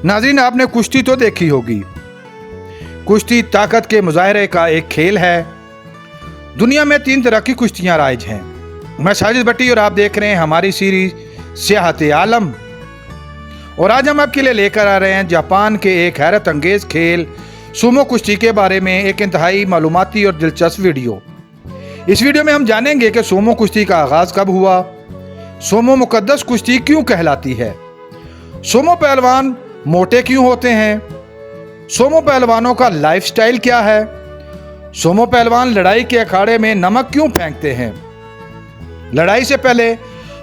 नाज़रीन, आपने कुश्ती तो देखी होगी। कुश्ती ताकत के मुजाहरे का एक खेल है। दुनिया में 3 तरह की कुश्तियाँ राइज हैं। मैं साजिद भट्टी और आप देख रहे हैं हमारी सीरीज सियाहत आलम। और आज हम आपके लिए लेकर आ रहे हैं जापान के एक हैरत अंगेज़ खेल सूमो कुश्ती के बारे में एक इंतहाई मालूमाती और दिलचस्प वीडियो। इस वीडियो में हम जानेंगे कि सूमो कुश्ती का आगाज़ कब हुआ, सूमो मुकद्दस कुश्ती क्यों कहलाती है, सूमो पहलवान मोटे क्यों होते हैं, सूमो पहलवानों का लाइफस्टाइल क्या है, सूमो पहलवान लड़ाई के अखाड़े में नमक क्यों फेंकते हैं, लड़ाई से पहले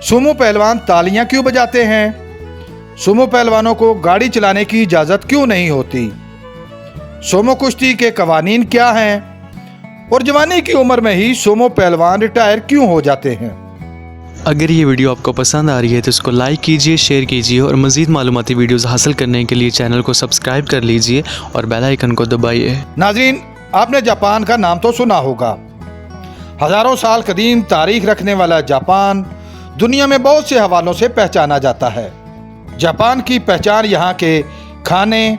सूमो पहलवान तालियां क्यों बजाते हैं, सूमो पहलवानों को गाड़ी चलाने की इजाज़त क्यों नहीं होती, सूमो कुश्ती के कवानीन क्या हैं और जवानी की उम्र में ही सूमो पहलवान रिटायर क्यों हो जाते हैं। अगर ये वीडियो आपको पसंद आ रही है तो इसको लाइक कीजिए, शेयर कीजिए और मज़ीद मालूमाती वीडियोस हासिल करने के लिए चैनल को सब्सक्राइब कर लीजिए और बेल आइकन को दबाइए। नाज़रीन, आपने जापान का नाम तो सुना होगा। हज़ारों साल कदीम तारीख रखने वाला जापान दुनिया में बहुत से हवालों से पहचाना जाता है। जापान की पहचान यहाँ के खाने,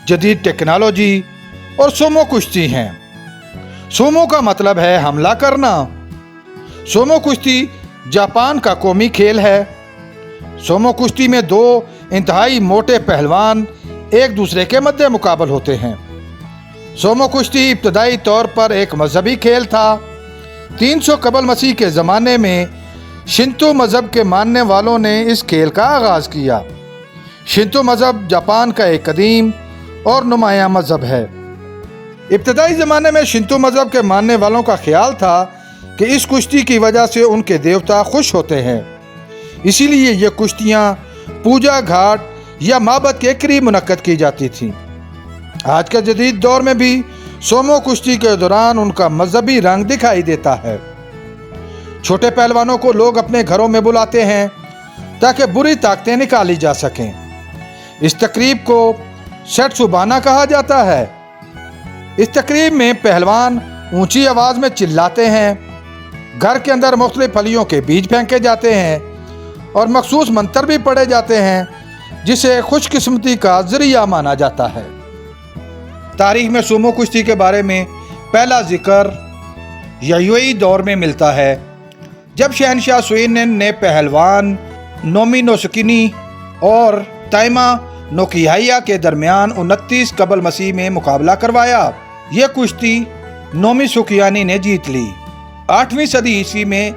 जदीद टेक्नोलॉजी और सूमो कुश्ती हैं। सूमो का मतलब है हमला करना। सूमो कुश्ती जापान का कौमी खेल है। सूमो कुश्ती में 2 इंतहाई मोटे पहलवान एक दूसरे के मद्दे मुकाबल होते हैं। सूमो कुश्ती इब्तदाई तौर पर एक मजहबी खेल था। 300 कबल मसीह के ज़माने में शिंतो मज़हब के मानने वालों ने इस खेल का आगाज़ किया। शिंतो मज़हब जापान का एक कदीम और नुमायां मज़हब है। इब्तदाई ज़माने में शिंतो मज़हब के मानने वालों का ख्याल था कि इस कुश्ती की वजह से उनके देवता खुश होते हैं, इसीलिए ये कुश्तियाँ पूजा घाट या माबद के करीब मुनक्कद की जाती थीं। आज के जदीद दौर में भी सूमो कुश्ती के दौरान उनका मजहबी रंग दिखाई देता है। छोटे पहलवानों को लोग अपने घरों में बुलाते हैं ताकि बुरी ताकतें निकाली जा सकें। इस तकरीब को सेटसुबाना कहा जाता है। इस तकरीब में पहलवान ऊंची आवाज़ में चिल्लाते हैं, घर के अंदर मुख्तलिफ फलियों के बीज फेंके जाते हैं और मखसूस मंत्र भी पढ़े जाते हैं जिसे खुशकिस्मती का जरिया माना जाता है। तारीख में सूमो कुश्ती के बारे में पहला जिक्र यायुई दौर में मिलता है, जब शहनशाह सुइनेन ने पहलवान नोमी नोसुकिनी और ताइमा नोकिहाया के दरमियान 29 कबल मसीह में मुकाबला करवाया। यह कुश्ती नोमी सुकियानी ने जीत ली। 8वीं सदी ईस्वी में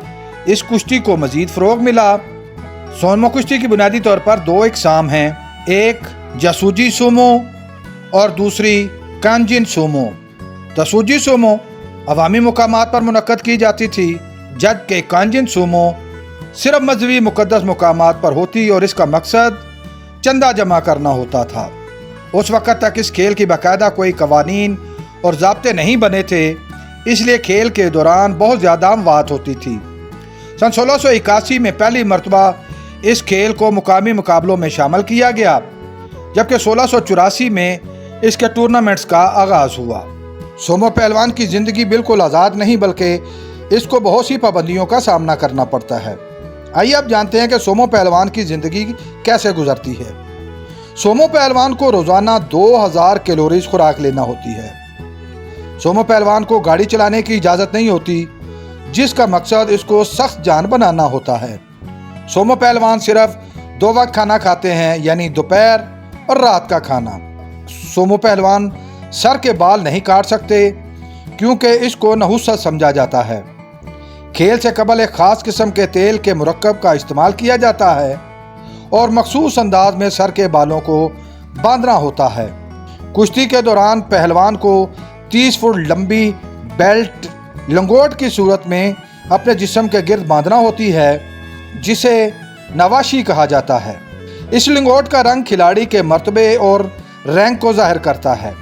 इस कुश्ती को मजीद फ़रोग मिला। सूमो कुश्ती की बुनियादी तौर पर 2 इकसाम हैं, एक जासूजी सूमो और दूसरी कांजिन सूमो। जासूजी सूमो अवामी मुकामात पर मुनक्कद की जाती थी, जबकि कांजिन सूमो सिर्फ मजहबी मुकद्दस मुकामात पर होती और इसका मकसद चंदा जमा करना होता था। उस वक़्त तक इस खेल की बाकायदा कोई कवानीन और ज़ाब्ते नहीं बने थे, इसलिए खेल के दौरान बहुत ज़्यादा अमवात होती थी। सन 1681 में पहली मरतबा इस खेल को मुकामी मुकाबलों में शामिल किया गया, जबकि 1684 में इसके टूर्नामेंट्स का आगाज़ हुआ। सूमो पहलवान की ज़िंदगी बिल्कुल आज़ाद नहीं, बल्कि इसको बहुत सी पाबंदियों का सामना करना पड़ता है। आइए अब जानते हैं कि सूमो पहलवान की ज़िंदगी कैसे गुजरती है। सूमो पहलवान को रोज़ाना 2000 कैलोरीज खुराक लेना होती है। सूमो पहलवान को गाड़ी चलाने की इजाज़त नहीं होती, जिसका मकसद इसको सख्त जान बनाना होता है। सूमो पहलवान सिर्फ 2 वक्त खाना खाते हैं, यानी दोपहर और रात का खाना। सूमो पहलवान सर के बाल नहीं काट सकते क्योंकि इसको नहुसत समझा जाता है। खेल से कबल एक ख़ास किस्म के तेल के मुरक्कब का इस्तेमाल किया जाता है और मखसूस अंदाज में सर के बालों को बांधना होता है। कुश्ती के दौरान पहलवान को 30 फुट लंबी बेल्ट लंगोट की सूरत में अपने जिस्म के गिर्द बांधना होती है, जिसे नवाशी कहा जाता है। इस लंगोट का रंग खिलाड़ी के मर्तबे और रैंक को जाहिर करता है।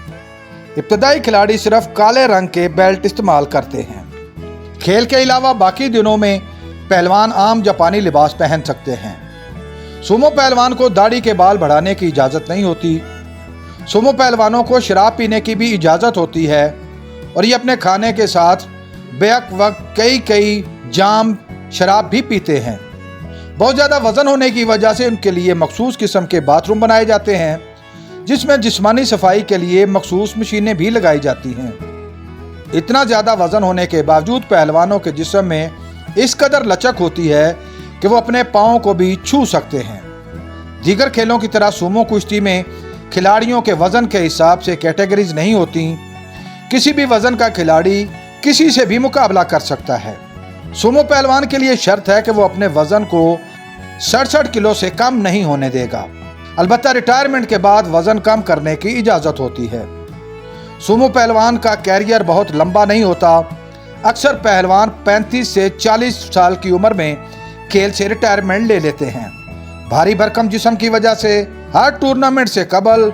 इब्तदाई खिलाड़ी सिर्फ काले रंग के बेल्ट इस्तेमाल करते हैं। खेल के अलावा बाकी दिनों में पहलवान आम जापानी लिबास पहन सकते हैं। सूमो पहलवान को दाढ़ी के बाल बढ़ाने की इजाज़त नहीं होती। सूमो पहलवानों को शराब पीने की भी इजाज़त होती है और ये अपने खाने के साथ बेक वक्त कई जाम शराब भी पीते हैं। बहुत ज़्यादा वज़न होने की वजह से उनके लिए मखसूस किस्म के बाथरूम बनाए जाते हैं جس میں جسمانی صفائی کے لیے مخصوص مشینیں بھی لگائی جاتی ہیں۔ اتنا زیادہ وزن ہونے کے باوجود پہلوانوں کے جسم میں اس قدر لچک ہوتی ہے کہ وہ اپنے پاؤں کو بھی چھو سکتے ہیں۔ دیگر کھیلوں کی طرح سومو کشتی میں کھلاڑیوں کے وزن کے حساب سے کیٹیگریز نہیں ہوتی۔ کسی بھی وزن کا کھلاڑی کسی سے بھی مقابلہ کر سکتا ہے۔ سومو پہلوان کے لیے شرط ہے کہ وہ اپنے وزن کو 67 کلو سے کم نہیں ہونے دے گا۔ البتہ ریٹائرمنٹ کے بعد وزن کم کرنے کی اجازت ہوتی ہے۔ سومو پہلوان کا کیریئر بہت لمبا نہیں ہوتا۔ اکثر پہلوان 35 سے 40 سال کی عمر میں کھیل سے ریٹائرمنٹ لے لیتے ہیں۔ بھاری بھرکم جسم کی وجہ سے ہر ٹورنامنٹ سے قبل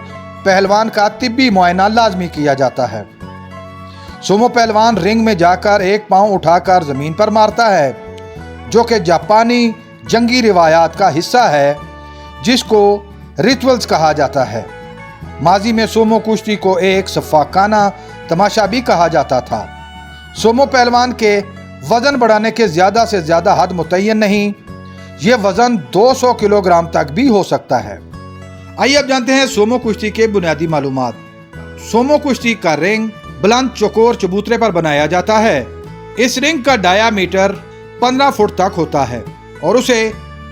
پہلوان کا طبی معائنہ لازمی کیا جاتا ہے۔ سومو پہلوان رنگ میں جا کر ایک پاؤں اٹھا کر زمین پر مارتا ہے، جو کہ جاپانی جنگی روایات کا حصہ ہے جس کو ریچولز کہا جاتا ہے۔ ماضی میں سومو کشتی کو ایک سفاکانہ تماشا بھی کہا جاتا تھا۔ سومو پہلوان کے وزن بڑھانے کے زیادہ سے زیادہ حد متعین نہیں، یہ وزن 200 کلو گرام تک بھی ہو سکتا ہے۔ آئیے اب جانتے ہیں سومو کشتی کے بنیادی معلومات۔ سومو کشتی کا رنگ بلند چوکور چبوترے پر بنایا جاتا ہے۔ اس رنگ کا ڈایا میٹر 15 فٹ تک ہوتا ہے اور اسے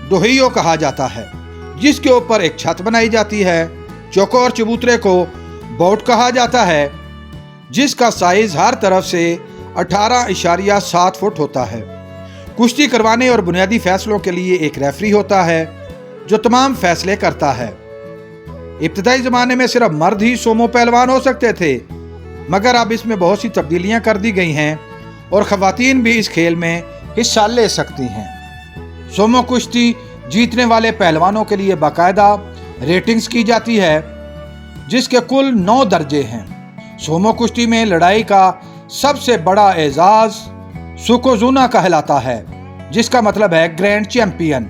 ڈوہیو کہا جاتا ہے، جس کے اوپر ایک چھت بنائی جاتی ہے۔ چوکور چبوترے کو بوٹ کہا جاتا ہے، جس کا سائز ہر طرف سے 18.7 فٹ ہوتا ہے۔ کشتی کروانے اور بنیادی فیصلوں کے لیے ایک ریفری ہوتا ہے جو تمام فیصلے کرتا ہے۔ ابتدائی زمانے میں صرف مرد ہی سومو پہلوان ہو سکتے تھے، مگر اب اس میں بہت سی تبدیلیاں کر دی گئی ہیں اور خواتین بھی اس کھیل میں حصہ لے سکتی ہیں۔ سومو کشتی جیتنے والے پہلوانوں کے لیے باقاعدہ ریٹنگز کی جاتی ہے، جس کے کل 9 درجے ہیں۔ سومو کشتی میں لڑائی کا سب سے بڑا اعزاز سوکوزونا کہلاتا ہے، جس کا مطلب ہے گرینڈ چیمپئن۔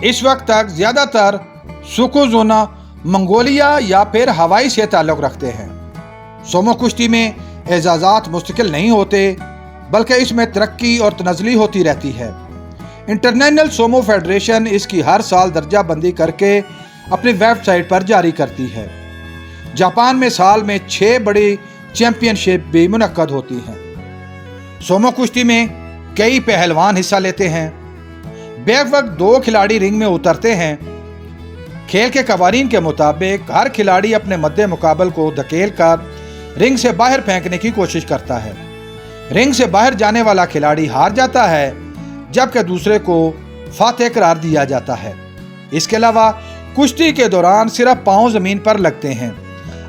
اس وقت تک زیادہ تر سوکوزونا منگولیا یا پھر ہوائی سے تعلق رکھتے ہیں۔ سومو کشتی میں اعزازات مستقل نہیں ہوتے، بلکہ اس میں ترقی اور تنزلی ہوتی رہتی ہے۔ انٹرنیشنل سومو فیڈریشن اس کی ہر سال درجہ بندی کر کے اپنی ویب سائٹ پر جاری کرتی ہے۔ جاپان میں سال میں 6 بڑی چیمپئن شپ بھی منعقد ہوتی ہیں۔ سومو کشتی میں کئی پہلوان حصہ لیتے ہیں۔ بیک وقت 2 کھلاڑی رنگ میں اترتے ہیں۔ کھیل کے قوانین کے مطابق ہر کھلاڑی اپنے مد مقابل کو دھکیل کر رنگ سے باہر پھینکنے کی کوشش کرتا ہے۔ رنگ سے باہر جانے والا کھلاڑی ہار جاتا ہے، جبکہ دوسرے کو فاتح قرار دیا جاتا ہے۔ اس کے علاوہ کشتی کے دوران صرف پاؤں زمین پر لگتے ہیں۔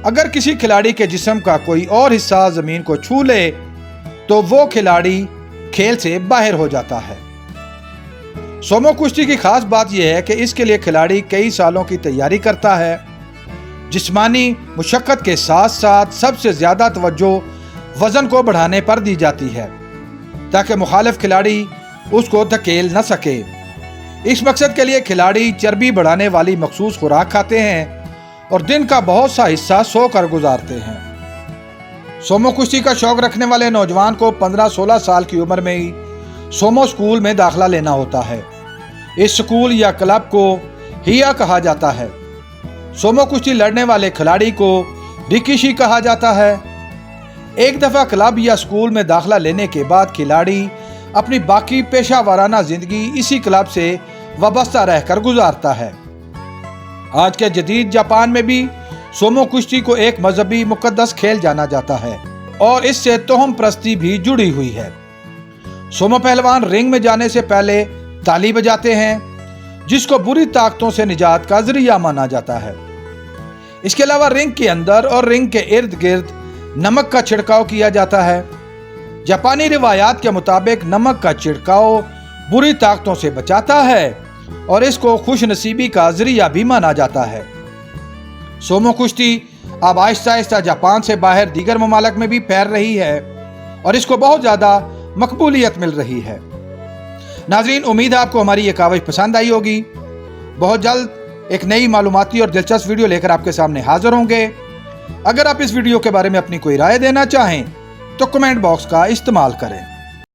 اگر کسی کھلاڑی کے جسم کا کوئی اور حصہ زمین کو چھو لے تو وہ کھلاڑی کھیل سے باہر ہو جاتا ہے۔ سومو کشتی کی خاص بات یہ ہے کہ اس کے لیے کھلاڑی کئی سالوں کی تیاری کرتا ہے۔ جسمانی مشقت کے ساتھ ساتھ سب سے زیادہ توجہ وزن کو بڑھانے پر دی جاتی ہے تاکہ مخالف کھلاڑی اس کو دھکیل نہ سکے۔ اس مقصد کے لیے کھلاڑی چربی بڑھانے والی مخصوص خوراک کھاتے ہیں اور دن کا بہت سا حصہ سو کر گزارتے ہیں۔ سومو کشتی کا شوق رکھنے والے نوجوان کو 15-16 سال کی عمر میں ہی سومو اسکول میں داخلہ لینا ہوتا ہے۔ اس اسکول یا کلب کو ہیا کہا جاتا ہے۔ سومو کشتی لڑنے والے کھلاڑی کو ریکیشی کہا جاتا ہے۔ ایک دفعہ کلب یا اسکول میں داخلہ لینے کے بعد کھلاڑی اپنی باقی پیشہ ورانہ زندگی اسی کلب سے وابستہ رہ کر گزارتا ہے۔ آج کے جدید جاپان میں بھی سومو کشتی کو ایک مذہبی مقدس کھیل جانا جاتا ہے اور اس سے توہم پرستی بھی جڑی ہوئی ہے۔ سومو پہلوان رنگ میں جانے سے پہلے تالی بجاتے ہیں، جس کو بری طاقتوں سے نجات کا ذریعہ مانا جاتا ہے۔ اس کے علاوہ رنگ کے اندر اور رنگ کے ارد گرد نمک کا چھڑکاؤ کیا جاتا ہے۔ جاپانی روایات کے مطابق نمک کا چھڑکاؤ بری طاقتوں سے بچاتا ہے اور اس کو خوش نصیبی کا ذریعہ بھی مانا جاتا ہے۔ سومو کشتی اب آہستہ آہستہ جاپان سے باہر دیگر ممالک میں بھی پھیل رہی ہے اور اس کو بہت زیادہ مقبولیت مل رہی ہے۔ ناظرین، امید ہے آپ کو ہماری یہ کاوش پسند آئی ہوگی۔ بہت جلد ایک نئی معلوماتی اور دلچسپ ویڈیو لے کر آپ کے سامنے حاضر ہوں گے۔ اگر آپ اس ویڈیو کے بارے میں اپنی کوئی رائے دینا چاہیں تو کمنٹ باکس کا استعمال کریں۔